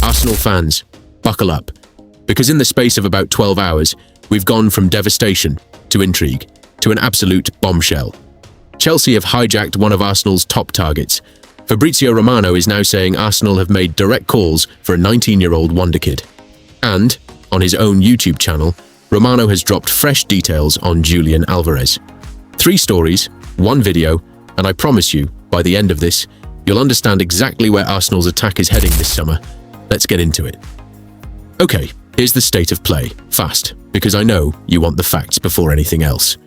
Arsenal fans, buckle up, because in the space of about 12 hours, we've gone from devastation to intrigue to an absolute bombshell. Chelsea have hijacked one of Arsenal's top targets. Fabrizio Romano is now saying Arsenal have made direct calls for a 19-year-old wonder kid. And, on his own YouTube channel, Romano has dropped fresh details on Julian Alvarez. 3 stories, 1 video, and I promise you, by the end of this, you'll understand exactly where Arsenal's attack is heading this summer. Let's get into it. Okay, here's the state of play, fast, because I know you want the facts before anything else.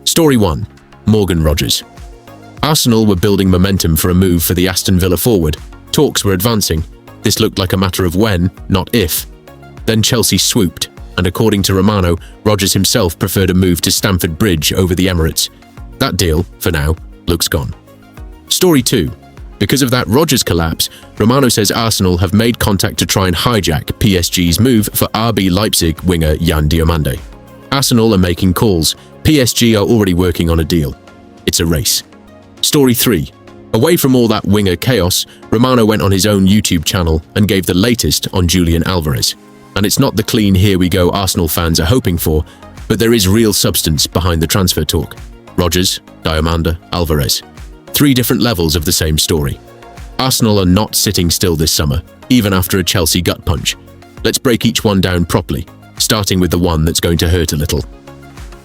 Story 1. Morgan Rogers. Arsenal were building momentum for a move for the Aston Villa forward. Talks were advancing. This looked like a matter of when, not if. Then Chelsea swooped, and according to Romano, Rogers himself preferred a move to Stamford Bridge over the Emirates. That deal, for now, looks gone. Story 2. Because of that Rogers collapse, Romano says Arsenal have made contact to try and hijack PSG's move for RB Leipzig winger Yan Diomande. Arsenal are making calls. PSG are already working on a deal. It's a race. Story 3. Away from all that winger chaos, Romano went on his own YouTube channel and gave the latest on Julian Alvarez. And it's not the clean here we go Arsenal fans are hoping for, but there is real substance behind the transfer talk. Rogers, Diomande, Alvarez. 3 different levels of the same story. Arsenal are not sitting still this summer, even after a Chelsea gut punch. Let's break each one down properly, starting with the one that's going to hurt a little.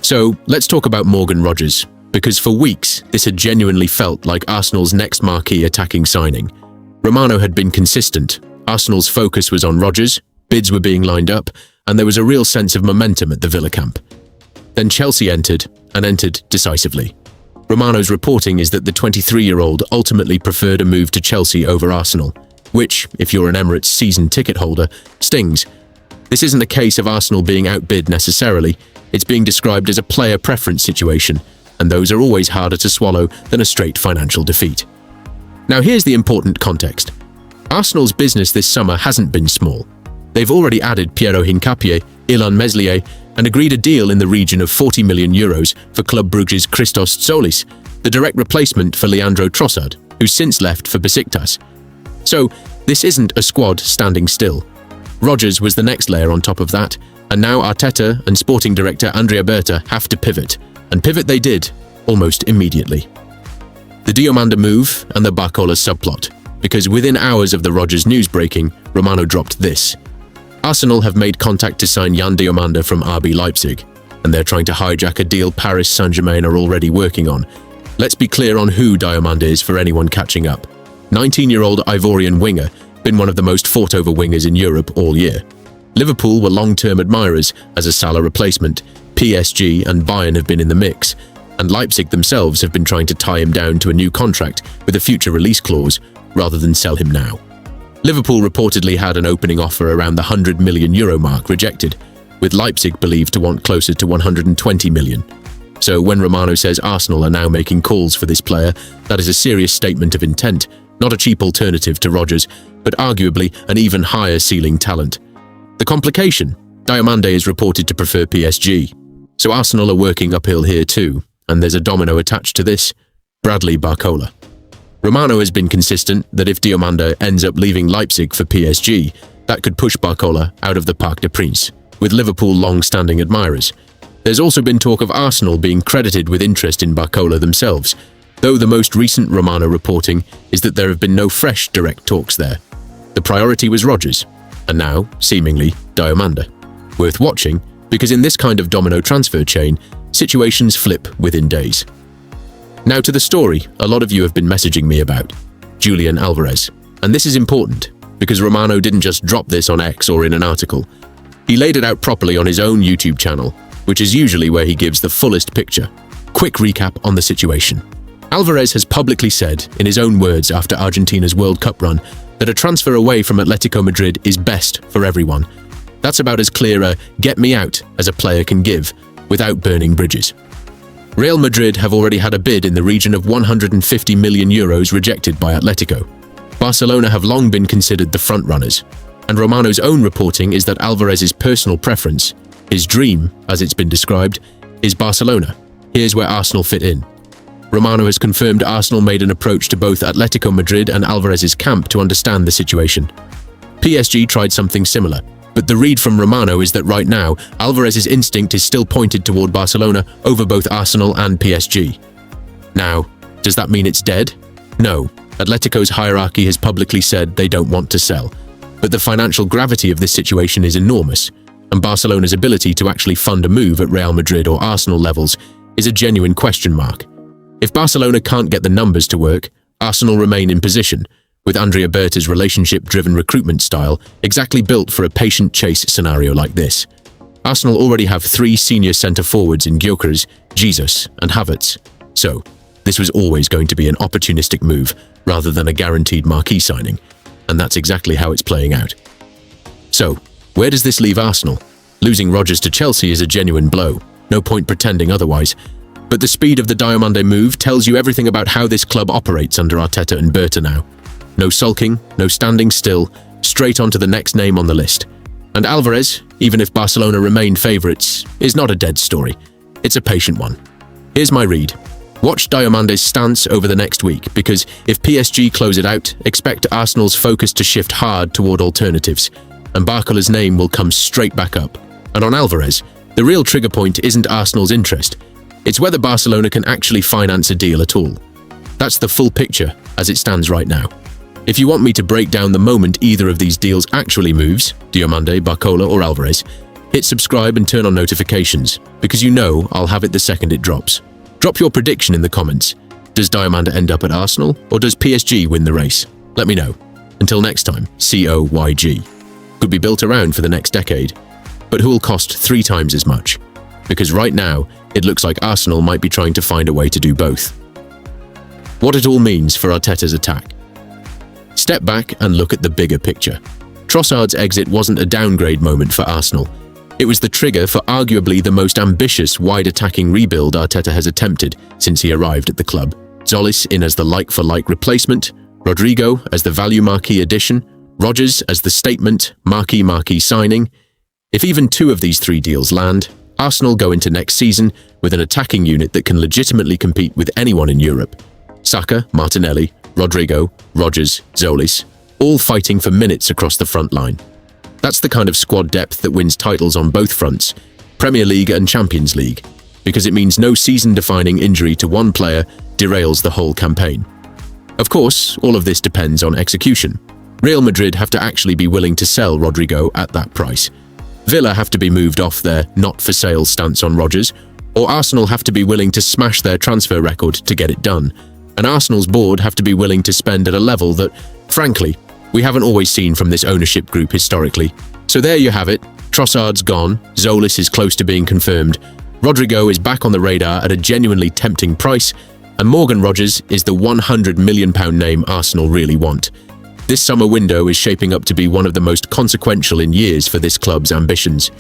So, let's talk about Morgan Rogers, because for weeks, this had genuinely felt like Arsenal's next marquee attacking signing. Romano had been consistent. Arsenal's focus was on Rogers, bids were being lined up, and there was a real sense of momentum at the Villa camp. Then Chelsea entered, and entered decisively. Romano's reporting is that the 23-year-old ultimately preferred a move to Chelsea over Arsenal, which, if you're an Emirates season ticket holder, stings. This isn't a case of Arsenal being outbid necessarily, it's being described as a player preference situation, and those are always harder to swallow than a straight financial defeat. Now here's the important context. Arsenal's business this summer hasn't been small. They've already added Piero Hincapié, Ilan Meslier, and agreed a deal in the region of €40 million for Club Brugge's Christos Tzolis, the direct replacement for Leandro Trossard, who's since left for Besiktas. So, this isn't a squad standing still. Rogers was the next layer on top of that, and now Arteta and sporting director Andrea Berta have to pivot, and pivot they did, almost immediately. The Diomande move and the Barcola subplot, because within hours of the Rogers news breaking, Romano dropped this. Arsenal have made contact to sign Yan Diomande from RB Leipzig, and they're trying to hijack a deal Paris Saint-Germain are already working on. Let's be clear on who Diomande is for anyone catching up. 19-year-old Ivorian winger, been one of the most fought-over wingers in Europe all year. Liverpool were long-term admirers as a Salah replacement, PSG and Bayern have been in the mix, and Leipzig themselves have been trying to tie him down to a new contract with a future release clause, rather than sell him now. Liverpool reportedly had an opening offer around the €100 million mark rejected, with Leipzig believed to want closer to 120 million. So when Romano says Arsenal are now making calls for this player, that is a serious statement of intent, not a cheap alternative to Rogers, but arguably an even higher ceiling talent. The complication, Diomande is reported to prefer PSG, so Arsenal are working uphill here too, and there's a domino attached to this, Bradley Barcola. Romano has been consistent that if Diomande ends up leaving Leipzig for PSG, that could push Barcola out of the Parc des Princes, with Liverpool long-standing admirers. There's also been talk of Arsenal being credited with interest in Barcola themselves, though the most recent Romano reporting is that there have been no fresh direct talks there. The priority was Rogers, and now, seemingly, Diomande. Worth watching, because in this kind of domino transfer chain, situations flip within days. Now to the story a lot of you have been messaging me about, Julian Alvarez. And this is important, because Romano didn't just drop this on X or in an article. He laid it out properly on his own YouTube channel, which is usually where he gives the fullest picture. Quick recap on the situation. Alvarez has publicly said, in his own words after Argentina's World Cup run, that a transfer away from Atletico Madrid is best for everyone. That's about as clear a "get me out" as a player can give, without burning bridges. Real Madrid have already had a bid in the region of €150 million rejected by Atletico. Barcelona have long been considered the front-runners, and Romano's own reporting is that Alvarez's personal preference, his dream, as it's been described, is Barcelona. Here's where Arsenal fit in. Romano has confirmed Arsenal made an approach to both Atletico Madrid and Alvarez's camp to understand the situation. PSG tried something similar, but the read from Romano is that right now, Alvarez's instinct is still pointed toward Barcelona over both Arsenal and PSG. Now, does that mean it's dead? No. Atletico's hierarchy has publicly said they don't want to sell, but the financial gravity of this situation is enormous, and Barcelona's ability to actually fund a move at Real Madrid or Arsenal levels is a genuine question mark. If Barcelona can't get the numbers to work, Arsenal remain in position, with Andrea Berta's relationship-driven recruitment style exactly built for a patient chase scenario like this. Arsenal already have 3 senior centre-forwards in Gyökeres, Jesus and Havertz, so this was always going to be an opportunistic move rather than a guaranteed marquee signing, and that's exactly how it's playing out. So, where does this leave Arsenal? Losing Rodgers to Chelsea is a genuine blow, no point pretending otherwise, but the speed of the Diomande move tells you everything about how this club operates under Arteta and Berta now. No sulking, no standing still, straight on to the next name on the list. And Alvarez, even if Barcelona remain favourites, is not a dead story. It's a patient one. Here's my read. Watch Diomande's stance over the next week, because if PSG close it out, expect Arsenal's focus to shift hard toward alternatives, and Barcola's name will come straight back up. And on Alvarez, the real trigger point isn't Arsenal's interest. It's whether Barcelona can actually finance a deal at all. That's the full picture as it stands right now. If you want me to break down the moment either of these deals actually moves, Diomande, Barcola or Alvarez, hit subscribe and turn on notifications, because you know I'll have it the second it drops. Drop your prediction in the comments. Does Diomande end up at Arsenal, or does PSG win the race? Let me know. Until next time, COYG. Could be built around for the next decade, but who will cost 3 times as much? Because right now, it looks like Arsenal might be trying to find a way to do both. What it all means for Arteta's attack. Step back and look at the bigger picture. Trossard's exit wasn't a downgrade moment for Arsenal. It was the trigger for arguably the most ambitious wide-attacking rebuild Arteta has attempted since he arrived at the club. Zolis in as the like-for-like replacement, Rodrigo as the value marquee addition, Rodgers as the statement marquee signing. If even 2 of these 3 deals land, Arsenal go into next season with an attacking unit that can legitimately compete with anyone in Europe. Saka, Martinelli, Rodrigo, Rodgers, Zolis, all fighting for minutes across the front line. That's the kind of squad depth that wins titles on both fronts, Premier League and Champions League, because it means no season-defining injury to one player derails the whole campaign. Of course, all of this depends on execution. Real Madrid have to actually be willing to sell Rodrigo at that price. Villa have to be moved off their not-for-sale stance on Rodgers, or Arsenal have to be willing to smash their transfer record to get it done. And Arsenal's board have to be willing to spend at a level that, frankly, we haven't always seen from this ownership group historically. So there you have it. Trossard's gone, Zolis is close to being confirmed, Rodrigo is back on the radar at a genuinely tempting price, and Morgan Rodgers is the £100 million name Arsenal really want. This summer window is shaping up to be one of the most consequential in years for this club's ambitions.